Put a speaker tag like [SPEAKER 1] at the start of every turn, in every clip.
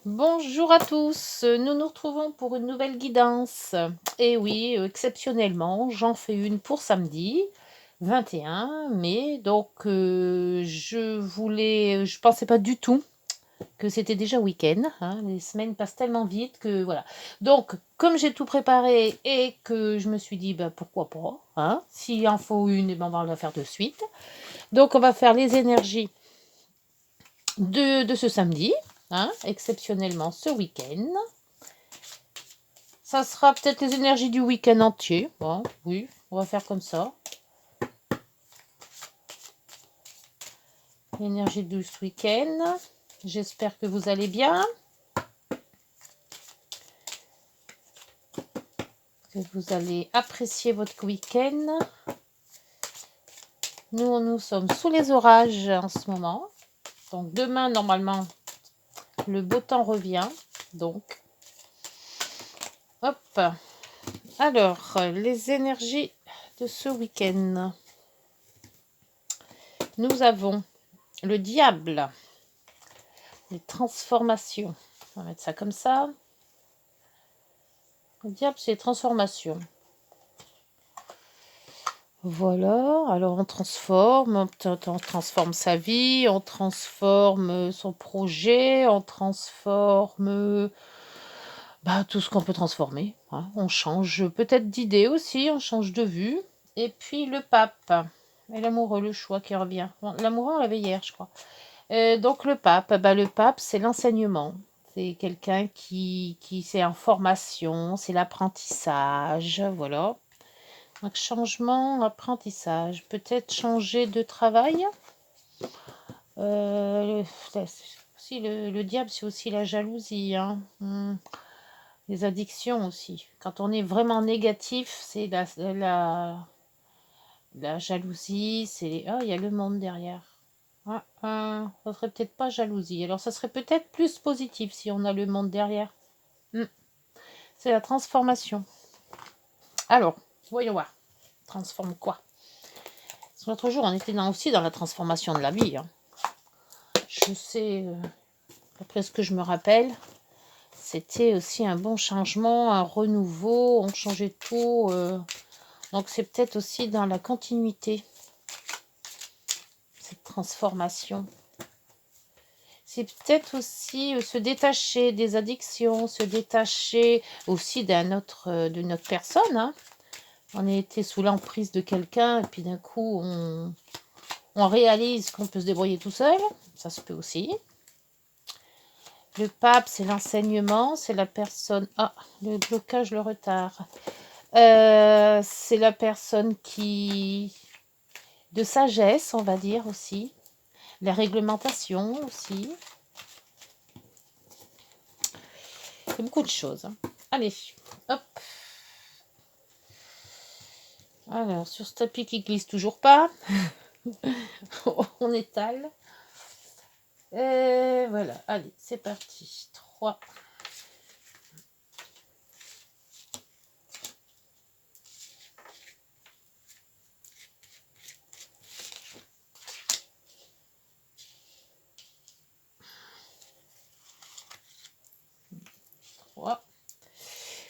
[SPEAKER 1] Bonjour à tous, nous nous retrouvons pour une nouvelle guidance. Et oui, exceptionnellement, j'en fais une pour samedi 21 mai. Donc, je pensais pas du tout que c'était déjà week-end, hein. Les semaines passent tellement vite que voilà. Donc, comme j'ai tout préparé et que je me suis dit, bah, pourquoi pas, hein, s'il en faut une, eh ben, on va la faire de suite. Donc, on va faire les énergies de ce samedi, hein, exceptionnellement ce week-end. Ça sera peut-être les énergies du week-end entier. Bon, oui, on va faire comme ça. L'énergie de ce week-end. J'espère que vous allez bien. Que vous allez apprécier votre week-end. Nous sommes sous les orages en ce moment. Donc demain, normalement, le beau temps revient. Donc, hop. Alors, les énergies de ce week-end. Nous avons le diable. Les transformations. On va mettre ça comme ça. Le diable, c'est les transformations. Voilà, alors on transforme sa vie, on transforme son projet, on transforme tout ce qu'on peut transformer, hein. On change peut-être d'idée aussi, on change de vue. Et puis le pape et l'amoureux, le choix qui revient. Bon, l'amoureux, on l'avait hier, je crois. Donc le pape, c'est l'enseignement. C'est quelqu'un qui c'est en formation, c'est l'apprentissage, voilà. Donc changement, apprentissage, peut-être changer de travail. Aussi le diable, c'est aussi la jalousie, hein. Les addictions aussi. Quand on est vraiment négatif, c'est la jalousie, c'est... Ah, il y a le monde derrière. Ça serait peut-être pas jalousie. Alors ça serait peut-être plus positif si on a le monde derrière. C'est la transformation. Alors, voyons voir. Transforme quoi? L'autre jour, on était aussi dans la transformation de la vie, hein. Je sais, après ce que je me rappelle, c'était aussi un bon changement, un renouveau, on changeait tout. Donc c'est peut-être aussi dans la continuité, cette transformation. C'est peut-être aussi se détacher des addictions, se détacher aussi de notre personne, hein. On a été sous l'emprise de quelqu'un et puis d'un coup on réalise qu'on peut se débrouiller tout seul. Ça se peut aussi. Le pape, c'est l'enseignement, c'est la personne... Ah, le blocage, le retard. C'est la personne qui... de sagesse, on va dire aussi. La réglementation aussi. C'est beaucoup de choses, hein. Allez, hop. Alors, sur ce tapis qui glisse toujours pas, on étale. Et voilà, allez, c'est parti. 3.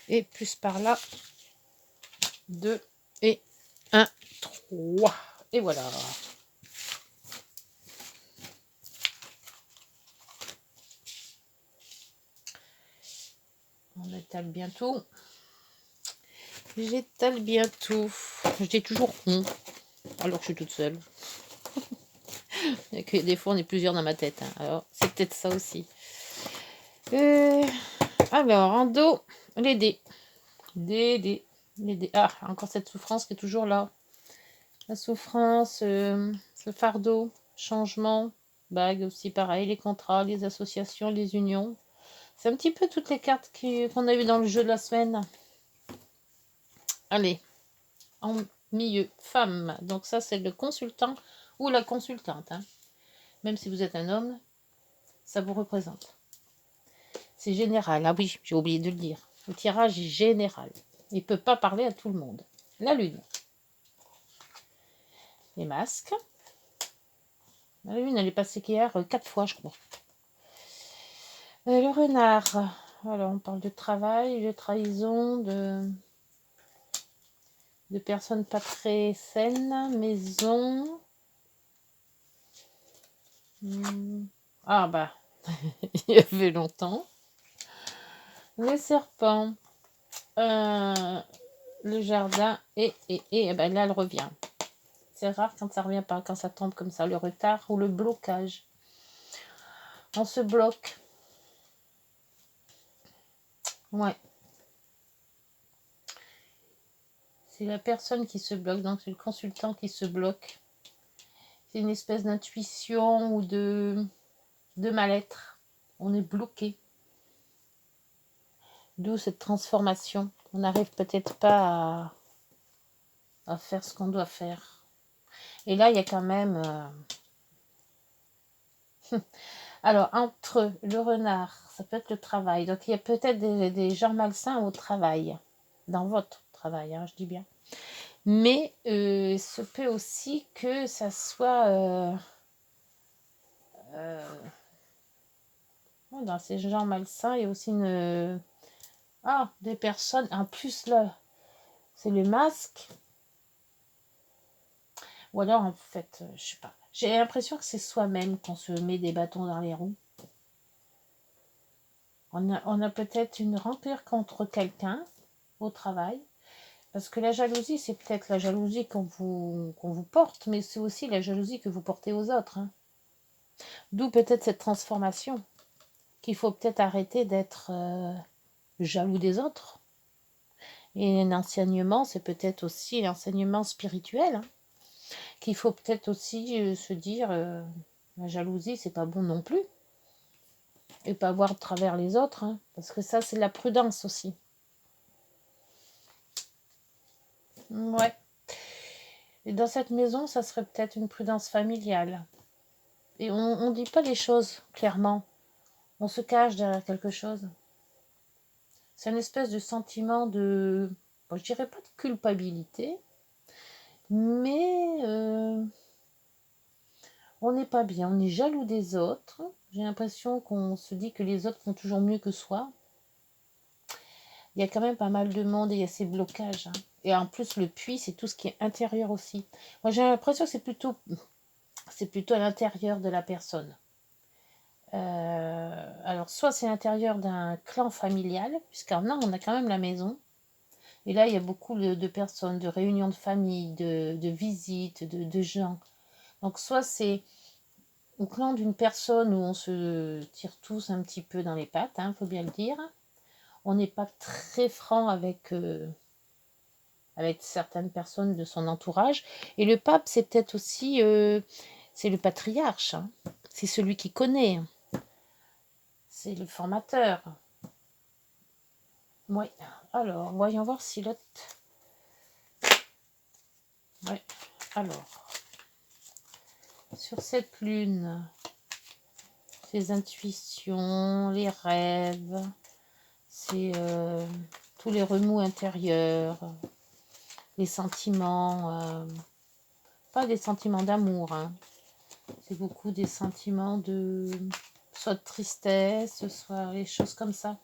[SPEAKER 1] Et plus par là, 2 et 1, 3. Et voilà. On étale bientôt. J'étale bientôt. J'ai toujours on, alors que je suis toute seule. Et que des fois, on est plusieurs dans ma tête, hein. Alors, c'est peut-être ça aussi. Alors, en dos, les dés. Les dés. Ah, encore cette souffrance qui est toujours là. La souffrance, ce fardeau, changement, bague aussi pareil, les contrats, les associations, les unions. C'est un petit peu toutes les cartes qu'on a eues dans le jeu de la semaine. Allez, en milieu, femme. Donc ça, c'est le consultant ou la consultante, hein. Même si vous êtes un homme, ça vous représente. C'est général. Ah oui, j'ai oublié de le dire. Le tirage est général. Il ne peut pas parler à tout le monde. La lune. Les masques. La lune, elle est passée hier 4 fois, je crois. Le renard. Alors, on parle de travail, de trahison, de personnes pas très saines, maison. Ah bah, il y avait longtemps. Le serpent. Le jardin. Et ben là, elle revient. C'est rare quand ça revient pas, quand ça tombe comme ça, le retard ou le blocage. On se bloque. Ouais. C'est la personne qui se bloque, donc c'est le consultant qui se bloque. C'est une espèce d'intuition ou de mal-être. On est bloqué. D'où cette transformation. On n'arrive peut-être pas à faire ce qu'on doit faire. Et là, il y a quand même... Alors, entre le renard, ça peut être le travail. Donc, il y a peut-être des gens malsains au travail. Dans votre travail, hein, je dis bien. Mais se peut aussi que ça soit... dans ces gens malsains, il y a aussi des personnes... En plus, là, c'est le masque. Ou alors, en fait, je sais pas. J'ai l'impression que c'est soi-même qu'on se met des bâtons dans les roues. On a peut-être une rancœur contre quelqu'un au travail. Parce que la jalousie, c'est peut-être la jalousie qu'on vous porte, mais c'est aussi la jalousie que vous portez aux autres. Hein. D'où peut-être cette transformation. Qu'il faut peut-être arrêter d'être jaloux des autres. Et l'enseignement, c'est peut-être aussi l'enseignement spirituel. Hein. Qu'il faut peut-être aussi se dire, la jalousie, c'est pas bon non plus. Et pas voir de travers les autres. Hein, parce que ça, c'est la prudence aussi. Ouais. Et dans cette maison, ça serait peut-être une prudence familiale. Et on ne dit pas les choses clairement. On se cache derrière quelque chose. C'est une espèce de sentiment de... Bon, je dirais pas de culpabilité, mais on n'est pas bien. On est jaloux des autres. J'ai l'impression qu'on se dit que les autres font toujours mieux que soi. Il y a quand même pas mal de monde et il y a ces blocages. Hein. Et en plus, le puits, c'est tout ce qui est intérieur aussi. Moi, j'ai l'impression que c'est plutôt à l'intérieur de la personne. Alors, soit c'est l'intérieur d'un clan familial, puisqu'en Inde, on a quand même la maison. Et là, il y a beaucoup de personnes, de réunions de famille, de visites, de gens. Donc, soit c'est au clan d'une personne où on se tire tous un petit peu dans les pattes, hein, faut bien le dire. On n'est pas très franc avec certaines personnes de son entourage. Et le pape, c'est peut-être aussi... c'est le patriarche. Hein. C'est celui qui connaît. C'est le formateur. Oui. Alors, voyons voir si l'autre... Oui. Alors, sur cette lune, ses intuitions, les rêves, c'est tous les remous intérieurs, les sentiments, pas des sentiments d'amour, hein. C'est beaucoup des sentiments de soit de tristesse, soit les choses comme ça.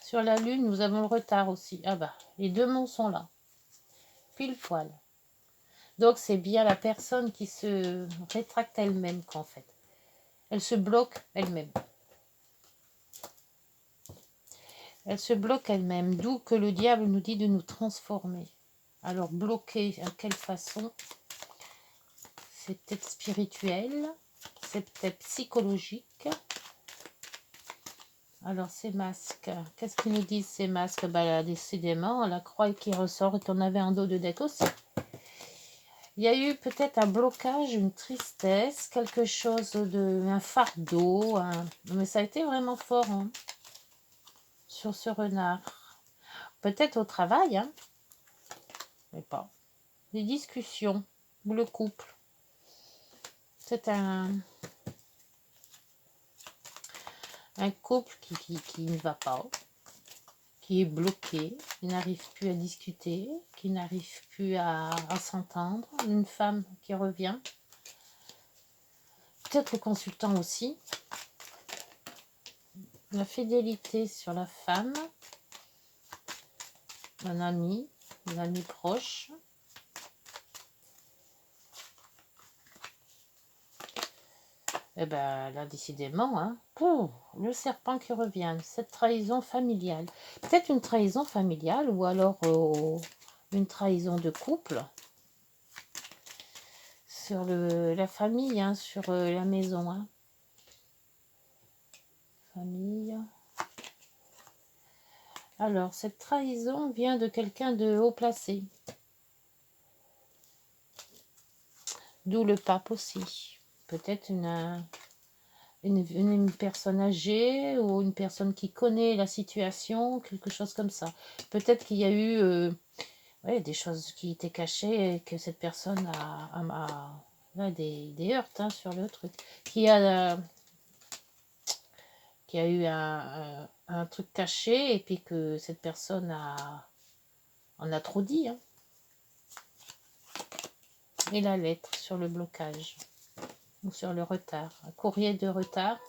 [SPEAKER 1] Sur la lune, nous avons le retard aussi. Ah bah, les deux monts sont là, pile poil. Donc c'est bien la personne qui se rétracte elle-même qu'en fait. Elle se bloque elle-même. Elle se bloque elle-même, d'où que le diable nous dit de nous transformer. Alors bloquer, à quelle façon? C'est peut-être spirituel, c'est peut-être psychologique. Alors ces masques, qu'est-ce qu'ils nous disent ces masques? Bah là, décidément, la croix qui ressort et qu'on avait un dos de deck aussi. Il y a eu peut-être un blocage, une tristesse, quelque chose de... un fardeau, mais ça a été vraiment fort hein, sur ce renard. Peut-être au travail, hein, mais pas. Des discussions, ou le couple. C'est un couple qui ne va pas, qui est bloqué, qui n'arrive plus à discuter, qui n'arrive plus à s'entendre. Une femme qui revient. peut-être le consultant aussi. La fidélité sur la femme, un ami proche. Eh ben là, décidément, hein. Pouh, le serpent qui revient, cette trahison familiale. Peut-être une trahison familiale ou alors une trahison de couple sur la famille, hein, sur la maison. Hein. Famille. Alors, cette trahison vient de quelqu'un de haut placé. D'où le pape aussi. Peut-être une personne âgée ou une personne qui connaît la situation, quelque chose comme ça. Peut-être qu'il y a eu ouais, des choses qui étaient cachées et que cette personne a des heurts hein, sur le truc. Qui a eu un truc caché et puis que cette personne en a trop dit. Hein. Et la lettre sur le blocage ou sur le retard, un courrier de retard.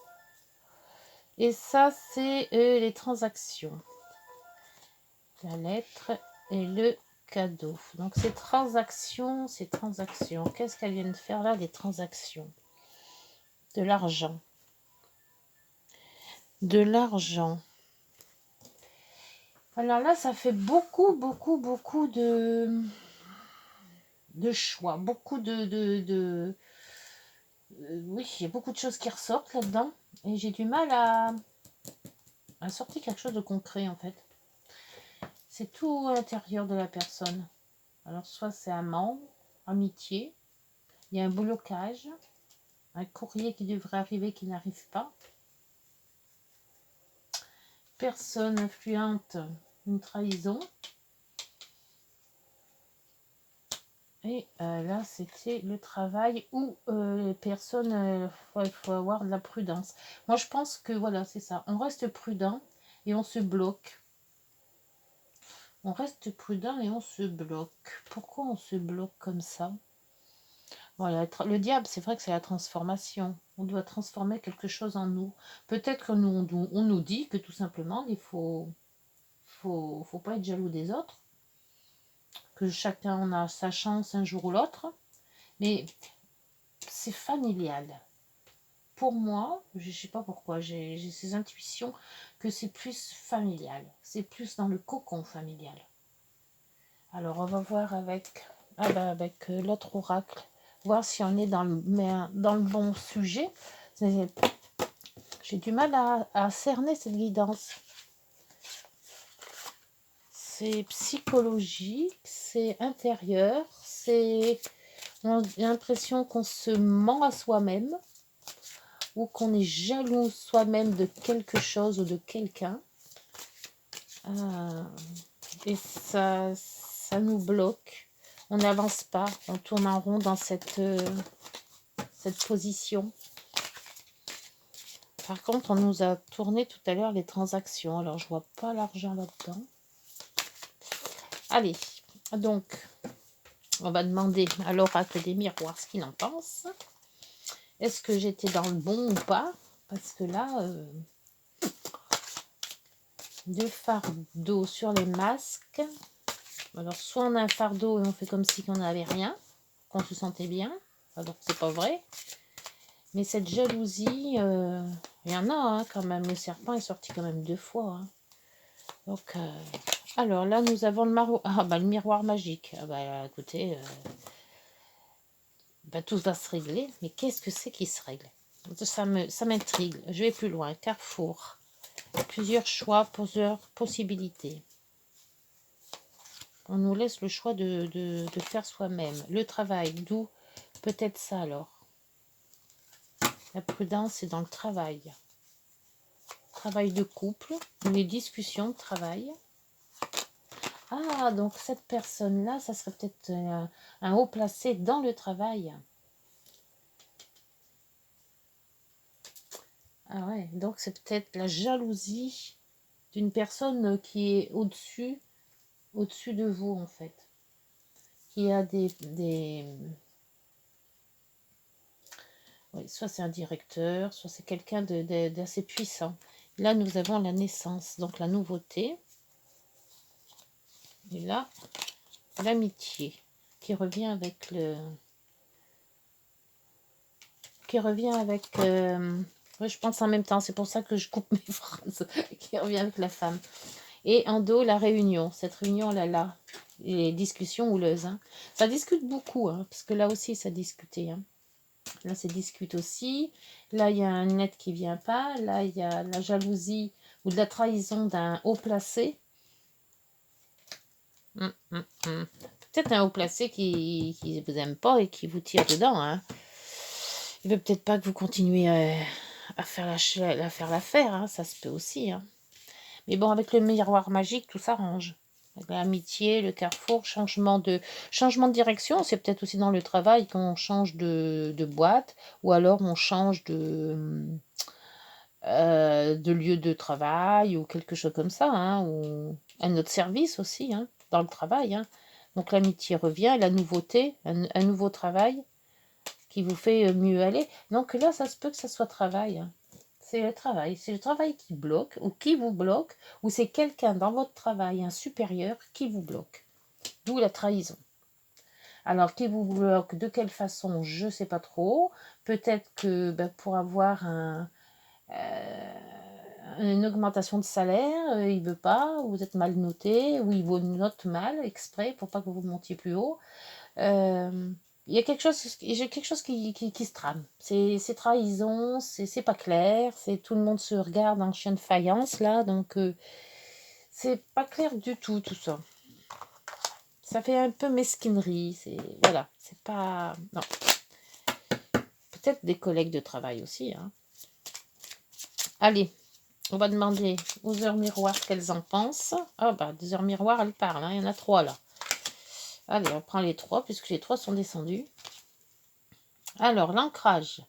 [SPEAKER 1] Et ça, c'est les transactions. La lettre et le cadeau. Donc, ces transactions. Qu'est-ce qu'elles viennent faire là, les transactions? De l'argent. De l'argent. Alors là, ça fait beaucoup de choix. Beaucoup oui, il y a beaucoup de choses qui ressortent là-dedans. Et j'ai du mal à sortir quelque chose de concret, en fait. C'est tout à l'intérieur de la personne. Alors, soit c'est amant, amitié, il y a un blocage, un courrier qui devrait arriver qui n'arrive pas. Personne influente, une trahison. Et là, c'était le travail où les personnes, il faut avoir de la prudence. Moi, je pense que voilà, c'est ça. On reste prudent et on se bloque. On reste prudent et on se bloque. Pourquoi on se bloque comme ça? Voilà, le diable, c'est vrai que c'est la transformation. On doit transformer quelque chose en nous. Peut-être que on nous dit que tout simplement, il faut pas être jaloux des autres. Que chacun on a sa chance un jour ou l'autre. Mais c'est familial. Pour moi, je ne sais pas pourquoi, j'ai ces intuitions que c'est plus familial. C'est plus dans le cocon familial. Alors, on va voir avec l'autre oracle, voir si on est dans le bon sujet. J'ai du mal à cerner cette guidance. C'est psychologique, c'est intérieur, on a l'impression qu'on se ment à soi-même ou qu'on est jaloux soi-même de quelque chose ou de quelqu'un. Et ça nous bloque. On n'avance pas, on tourne en rond dans cette position. Par contre, on nous a tourné tout à l'heure les transactions. Alors, je vois pas l'argent là-dedans. Allez, donc, on va demander à l'oracle des miroirs ce qu'il en pense. Est-ce que j'étais dans le bon ou pas? Parce que là, deux fardeaux sur les masques. Alors, soit on a un fardeau et on fait comme si on n'avait rien, qu'on se sentait bien. Alors, c'est pas vrai. Mais cette jalousie, il y en a hein, quand même. Le serpent est sorti quand même 2 fois. Hein. Donc, alors là, nous avons le miroir magique. Ah bah, écoutez, tout va se régler. Mais qu'est-ce que c'est qui se règle? Ça m'intrigue. Je vais plus loin. Carrefour. Plusieurs choix, plusieurs possibilités. On nous laisse le choix de faire soi-même. Le travail, d'où peut-être ça alors. La prudence, c'est dans le travail. Travail de couple, les discussions de travail. Ah, donc cette personne-là, ça serait peut-être un haut placé dans le travail. Ah ouais, donc c'est peut-être la jalousie d'une personne qui est au-dessus de vous en fait. Qui a Oui, soit c'est un directeur, soit c'est quelqu'un d'assez puissant. Là, nous avons la naissance, donc la nouveauté. Et là, l'amitié, qui revient avec le... Qui revient avec... ouais, je pense en même temps, c'est pour ça que je coupe mes phrases. Qui revient avec la femme. Et en dos, la réunion. Cette réunion, là, les discussions houleuses. Hein. Ça discute beaucoup, hein, parce que là aussi, ça discutait. Hein. Là, c'est discute aussi. Là, il y a un net qui vient pas. Là, il y a la jalousie ou de la trahison d'un haut placé. Peut-être un haut placé qui ne vous aime pas et qui vous tire dedans. Hein. Il veut peut-être pas que vous continuiez à faire l'affaire. Hein. Ça se peut aussi. Hein. Mais bon, avec le miroir magique, tout s'arrange. L'amitié, le carrefour, changement de direction. C'est peut-être aussi dans le travail qu'on change de boîte ou alors on change de lieu de travail ou quelque chose comme ça. Hein, ou un autre service aussi hein, dans le travail. Hein. Donc l'amitié revient, la nouveauté, un nouveau travail qui vous fait mieux aller. Donc là, ça se peut que ça soit travail. Hein. C'est le travail qui bloque ou qui vous bloque, ou c'est quelqu'un dans votre travail, un supérieur, qui vous bloque. D'où la trahison. Alors, qui vous bloque, de quelle façon, je ne sais pas trop. Peut-être que pour avoir une augmentation de salaire, il ne veut pas, ou vous êtes mal noté, ou il vous note mal exprès pour pas que vous montiez plus haut. Il y a quelque chose, j'ai quelque chose qui se trame. C'est trahison, c'est pas clair, c'est tout le monde se regarde en chien de faïence là, donc c'est pas clair du tout ça. Ça fait un peu mesquinerie, voilà, c'est pas non. Peut-être des collègues de travail aussi. Hein. Allez, on va demander aux heures miroirs ce qu'elles en pensent. Ah des heures miroirs, elles parlent. Hein. Il y en a 3 là. Allez, on prend les 3 puisque les 3 sont descendus. Alors, l'ancrage.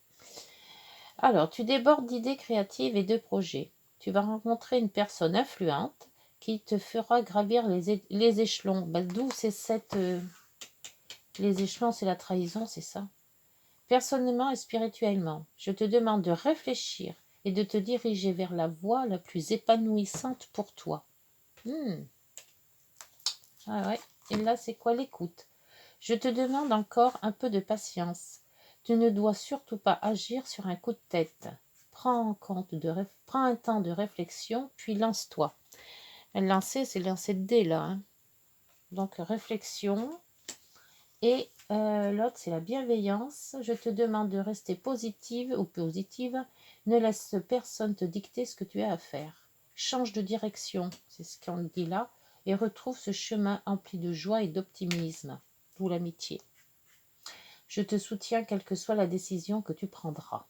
[SPEAKER 1] Alors, tu débordes d'idées créatives et de projets. Tu vas rencontrer une personne influente qui te fera gravir les échelons. D'où c'est les échelons, c'est la trahison, c'est ça. Personnellement et spirituellement, je te demande de réfléchir et de te diriger vers la voie la plus épanouissante pour toi. Ah ouais. Et là, c'est quoi l'écoute? Je te demande encore un peu de patience. Tu ne dois surtout pas agir sur un coup de tête. Prends un temps de réflexion, puis lance-toi. Lancer, c'est lancer de dés, là. Hein. Donc, réflexion. Et l'autre, c'est la bienveillance. Je te demande de rester positive ou positive. Ne laisse personne te dicter ce que tu as à faire. Change de direction, c'est ce qu'on dit là, et retrouve ce chemin empli de joie et d'optimisme. D'où l'amitié. Je te soutiens quelle que soit la décision que tu prendras.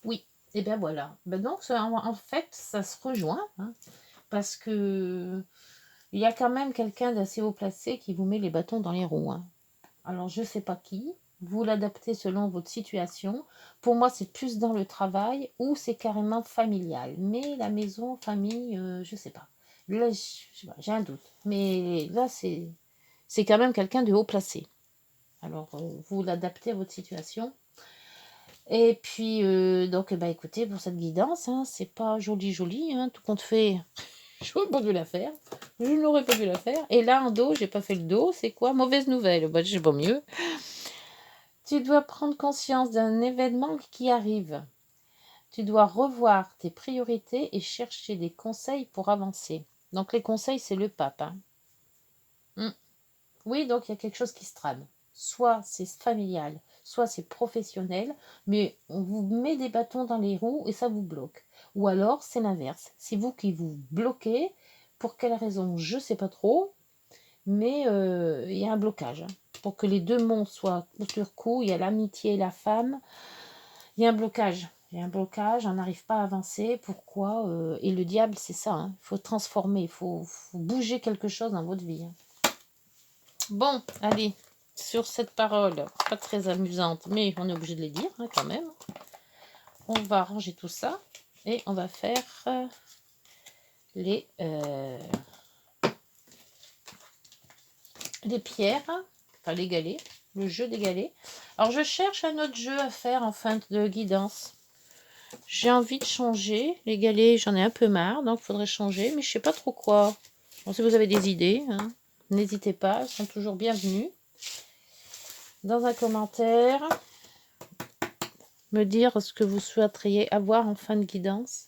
[SPEAKER 1] Oui, et bien voilà. Donc, en fait, ça se rejoint, hein, parce que il y a quand même quelqu'un d'assez haut placé qui vous met les bâtons dans les roues. Hein. Alors, je ne sais pas qui. Vous l'adaptez selon votre situation. Pour moi, c'est plus dans le travail ou c'est carrément familial. Mais la maison, famille, je ne sais pas. Là, j'ai un doute. Mais là, c'est quand même quelqu'un de haut placé. Alors, vous l'adaptez à votre situation. Et puis, donc, écoutez, pour cette guidance, hein, c'est pas joli, hein, tout compte fait. Je n'aurais pas dû la faire. Je n'aurais pas dû la faire. Et là, en dos, j'ai pas fait le dos. C'est quoi? Mauvaise nouvelle. J'ai pas mieux. Tu dois prendre conscience d'un événement qui arrive. Tu dois revoir tes priorités et chercher des conseils pour avancer. Donc, les conseils, c'est le pape. Hein. Oui, donc il y a quelque chose qui se trame. Soit c'est familial, soit c'est professionnel, mais on vous met des bâtons dans les roues et ça vous bloque. Ou alors c'est l'inverse. C'est vous qui vous bloquez. Pour quelle raison? Je ne sais pas trop, mais il y a un blocage. Hein. Pour que les deux mondes soient coup sur coup, il y a l'amitié et la femme. Il y a un blocage. Il y a un blocage, on n'arrive pas à avancer. Pourquoi? Et le diable, c'est ça. Hein. Il faut transformer, il faut bouger quelque chose dans votre vie. Hein. Bon, allez, sur cette parole, pas très amusante, mais on est obligé de les dire hein, quand même. On va ranger tout ça et on va faire les pierres, enfin les galets. le jeu des galets. Alors, je cherche un autre jeu à faire en fin de guidance. J'ai envie de changer. Les galets, j'en ai un peu marre, donc il faudrait changer, mais je sais pas trop quoi. Bon, si vous avez des idées, hein, n'hésitez pas, elles sont toujours bienvenues. Dans un commentaire, me dire ce que vous souhaiteriez avoir en fin de guidance.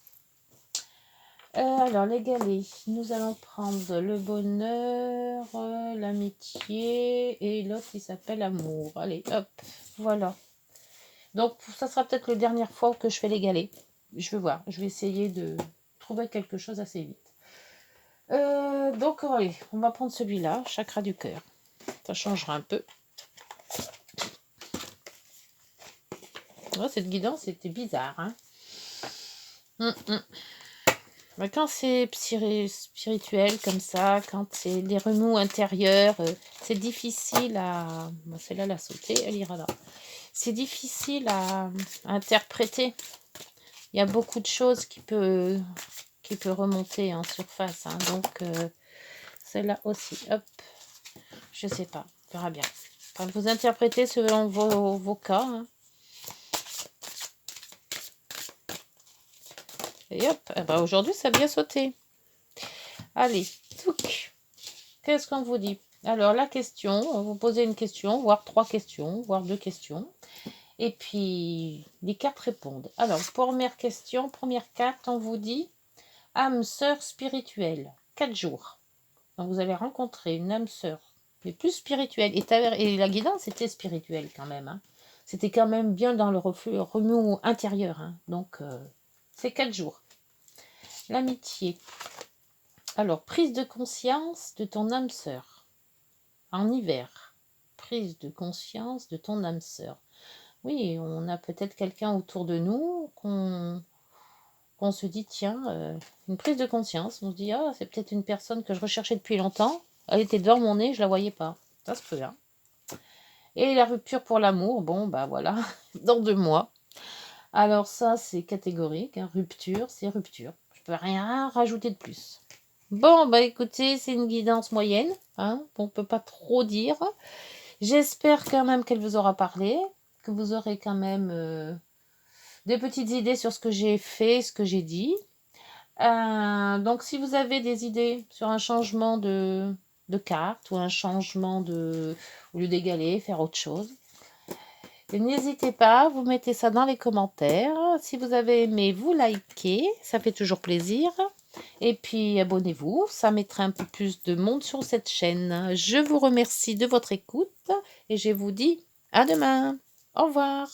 [SPEAKER 1] Alors, les galets, nous allons prendre le bonheur, l'amitié et l'autre qui s'appelle amour. Allez, hop, voilà. Donc, ça sera peut-être la dernière fois que je fais les galets. Je vais voir, je vais essayer de trouver quelque chose assez vite. Donc, allez, on va prendre celui-là, chakra du cœur. Ça changera un peu. Oh, cette guidance, c'était bizarre, hein. Mais quand c'est spirituel comme ça, quand c'est des remous intérieurs, c'est difficile à... Bon, celle-là, la sauter, elle ira là. C'est difficile à interpréter. Il y a beaucoup de choses qui peut remonter en surface. Hein. Donc, celle-là aussi. Hop. Je sais pas. On verra bien. Quand vous interprétez selon vos cas. Hein. Et hop. Eh ben, aujourd'hui, ça a bien sauté. Allez. Qu'est-ce qu'on vous dit? Alors, la question, on vous posez une question, voire 3 questions, voire 2 questions. Et puis, les cartes répondent. Alors, première question, première carte, on vous dit âme sœur spirituelle, 4 jours. Donc, vous allez rencontrer une âme sœur, mais plus spirituelle. Et la guidance était spirituelle quand même. Hein. C'était quand même bien dans le remous intérieur. Hein. Donc, c'est 4 jours. L'amitié. Alors, prise de conscience de ton âme sœur. En hiver. Prise de conscience de ton âme sœur. Oui, on a peut-être quelqu'un autour de nous qu'on se dit, tiens, une prise de conscience. On se dit, ah, c'est peut-être une personne que je recherchais depuis longtemps. Elle était devant mon nez, je la voyais pas. Ça se peut, hein. Et la rupture pour l'amour, bon, bah voilà, dans 2 mois. Alors ça, c'est catégorique. Hein, rupture, c'est rupture. Je peux rien rajouter de plus. Bon, bah écoutez, c'est une guidance moyenne. Hein, on peut pas trop dire. J'espère quand même qu'elle vous aura parlé. Que vous aurez quand même des petites idées sur ce que j'ai fait, ce que j'ai dit. Donc, si vous avez des idées sur un changement de carte ou un changement de... au lieu d'égaler, faire autre chose, n'hésitez pas, vous mettez ça dans les commentaires. Si vous avez aimé, vous likez, ça fait toujours plaisir. Et puis, abonnez-vous, ça mettra un peu plus de monde sur cette chaîne. Je vous remercie de votre écoute et je vous dis à demain. Au revoir.